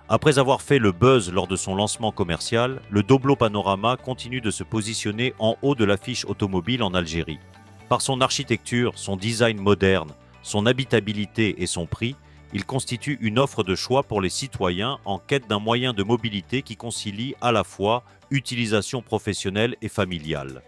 Après avoir fait le buzz lors de son lancement commercial, le Doblo Panorama continue de se positionner en haut de l'affiche automobile en Algérie. Par son architecture, son design moderne, son habitabilité et son prix, il constitue une offre de choix pour les citoyens en quête d'un moyen de mobilité qui concilie à la fois utilisation professionnelle et familiale.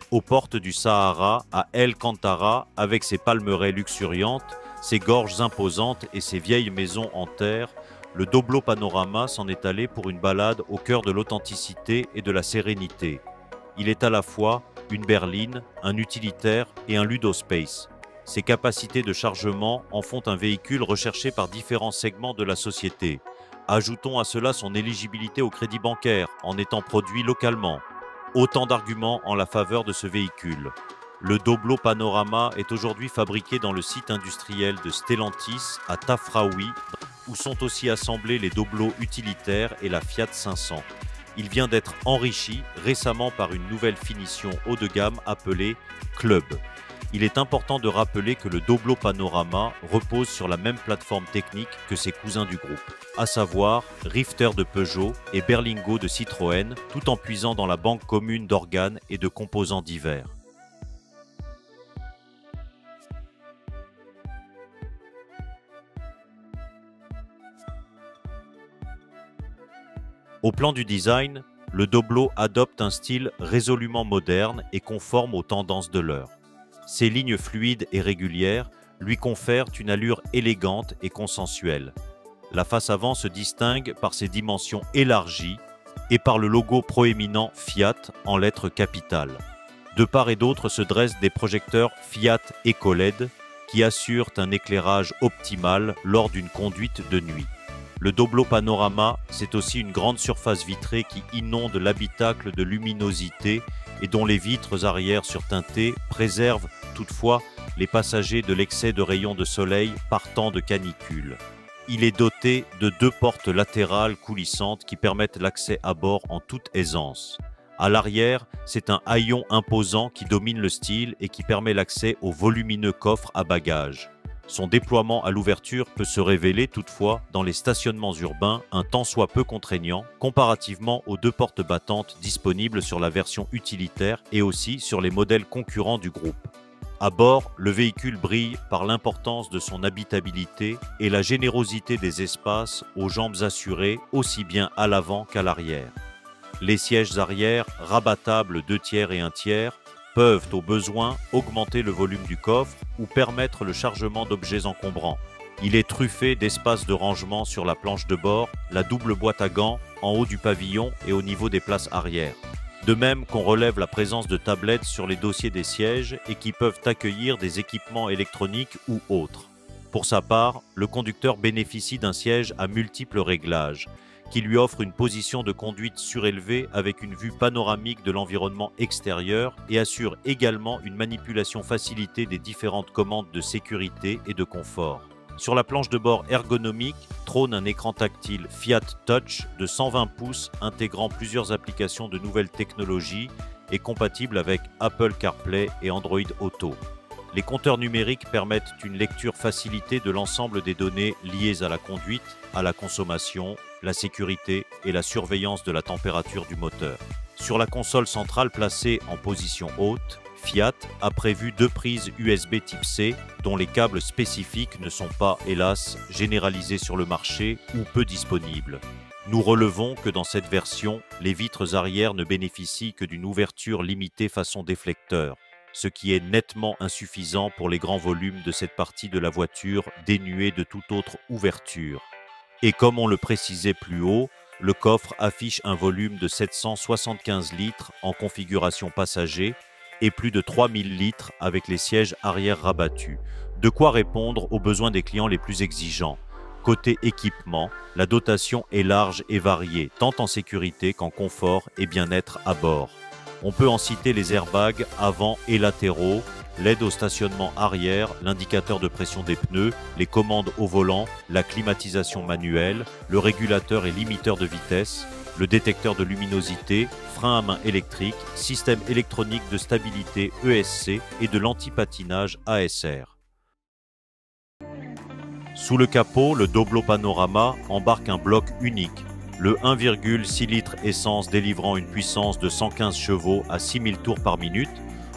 Aux portes du Sahara, à El Kantara, avec ses palmeraies luxuriantes, ses gorges imposantes et ses vieilles maisons en terre, le Doblo Panorama s'en est allé pour une balade au cœur de l'authenticité et de la sérénité. Il est à la fois une berline, un utilitaire et un ludospace. Ses capacités de chargement en font un véhicule recherché par différents segments de la société. Ajoutons à cela son éligibilité au crédit bancaire en étant produit localement. Autant d'arguments en la faveur de ce véhicule. Le Doblo Panorama est aujourd'hui fabriqué dans le site industriel de Stellantis à Tafraoui, où sont aussi assemblés les Doblo utilitaires et la Fiat 500. Il vient d'être enrichi récemment par une nouvelle finition haut de gamme appelée Club. Il est important de rappeler que le Doblo Panorama repose sur la même plateforme technique que ses cousins du groupe, à savoir Rifter de Peugeot et Berlingo de Citroën, tout en puisant dans la banque commune d'organes et de composants divers. Au plan du design, le Doblo adopte un style résolument moderne et conforme aux tendances de l'heure. Ses lignes fluides et régulières lui confèrent une allure élégante et consensuelle. La face avant se distingue par ses dimensions élargies et par le logo proéminent Fiat en lettres capitales. De part et d'autre se dressent des projecteurs Fiat Ecoled qui assurent un éclairage optimal lors d'une conduite de nuit. Le Doblo Panorama, c'est aussi une grande surface vitrée qui inonde l'habitacle de luminosité et dont les vitres arrière surteintées préservent toutefois les passagers de l'excès de rayons de soleil partant de canicule. Il est doté de 2 portes latérales coulissantes qui permettent l'accès à bord en toute aisance. À l'arrière, c'est un haillon imposant qui domine le style et qui permet l'accès au volumineux coffre à bagages. Son déploiement à l'ouverture peut se révéler toutefois dans les stationnements urbains un tant soit peu contraignant comparativement aux 2 portes battantes disponibles sur la version utilitaire et aussi sur les modèles concurrents du groupe. À bord, le véhicule brille par l'importance de son habitabilité et la générosité des espaces aux jambes assurées aussi bien à l'avant qu'à l'arrière. Les sièges arrière, rabattables 2 tiers et 1 tiers, peuvent au besoin augmenter le volume du coffre ou permettre le chargement d'objets encombrants. Il est truffé d'espaces de rangement sur la planche de bord, la double boîte à gants en haut du pavillon et au niveau des places arrière. De même qu'on relève la présence de tablettes sur les dossiers des sièges et qui peuvent accueillir des équipements électroniques ou autres. Pour sa part, le conducteur bénéficie d'un siège à multiples réglages, qui lui offre une position de conduite surélevée avec une vue panoramique de l'environnement extérieur et assure également une manipulation facilitée des différentes commandes de sécurité et de confort. Sur la planche de bord ergonomique trône un écran tactile Fiat Touch de 120 pouces intégrant plusieurs applications de nouvelles technologies et compatible avec Apple CarPlay et Android Auto. Les compteurs numériques permettent une lecture facilitée de l'ensemble des données liées à la conduite, à la consommation, la sécurité et la surveillance de la température du moteur. Sur la console centrale placée en position haute, Fiat a prévu 2 prises USB type C dont les câbles spécifiques ne sont pas, hélas, généralisés sur le marché ou peu disponibles. Nous relevons que dans cette version, les vitres arrière ne bénéficient que d'une ouverture limitée façon déflecteur, ce qui est nettement insuffisant pour les grands volumes de cette partie de la voiture dénuée de toute autre ouverture. Et comme on le précisait plus haut, le coffre affiche un volume de 775 litres en configuration passager et plus de 3000 litres avec les sièges arrière rabattus. De quoi répondre aux besoins des clients les plus exigeants. Côté équipement, la dotation est large et variée, tant en sécurité qu'en confort et bien-être à bord. On peut en citer les airbags avant et latéraux, l'aide au stationnement arrière, l'indicateur de pression des pneus, les commandes au volant, la climatisation manuelle, le régulateur et limiteur de vitesse, le détecteur de luminosité, frein à main électrique, système électronique de stabilité ESC et de l'antipatinage ASR. Sous le capot, le Doblo Panorama embarque un bloc unique, le 1,6 litres essence délivrant une puissance de 115 chevaux à 6000 tours par minute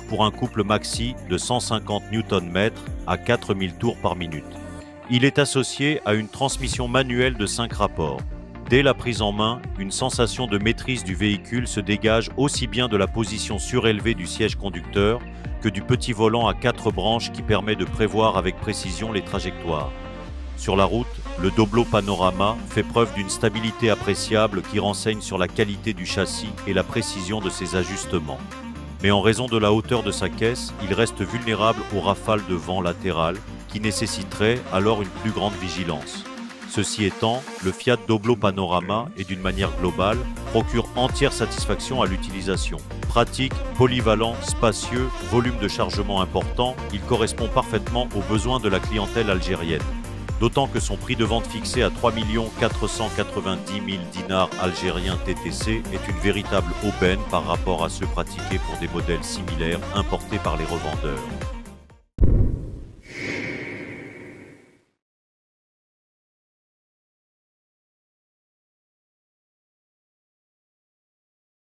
pour un couple maxi de 150 Nm à 4000 tours par minute. Il est associé à une transmission manuelle de 5 rapports. Dès la prise en main, une sensation de maîtrise du véhicule se dégage aussi bien de la position surélevée du siège conducteur que du petit volant à 4 branches qui permet de prévoir avec précision les trajectoires. Sur la route, le Doblo Panorama fait preuve d'une stabilité appréciable qui renseigne sur la qualité du châssis et la précision de ses ajustements. Mais en raison de la hauteur de sa caisse, il reste vulnérable aux rafales de vent latérales qui nécessiteraient alors une plus grande vigilance. Ceci étant, le Fiat Doblo Panorama et d'une manière globale procure entière satisfaction à l'utilisation. Pratique, polyvalent, spacieux, volume de chargement important, il correspond parfaitement aux besoins de la clientèle algérienne. D'autant que son prix de vente fixé à 3 490 000 dinars algériens TTC est une véritable aubaine par rapport à ceux pratiqués pour des modèles similaires importés par les revendeurs.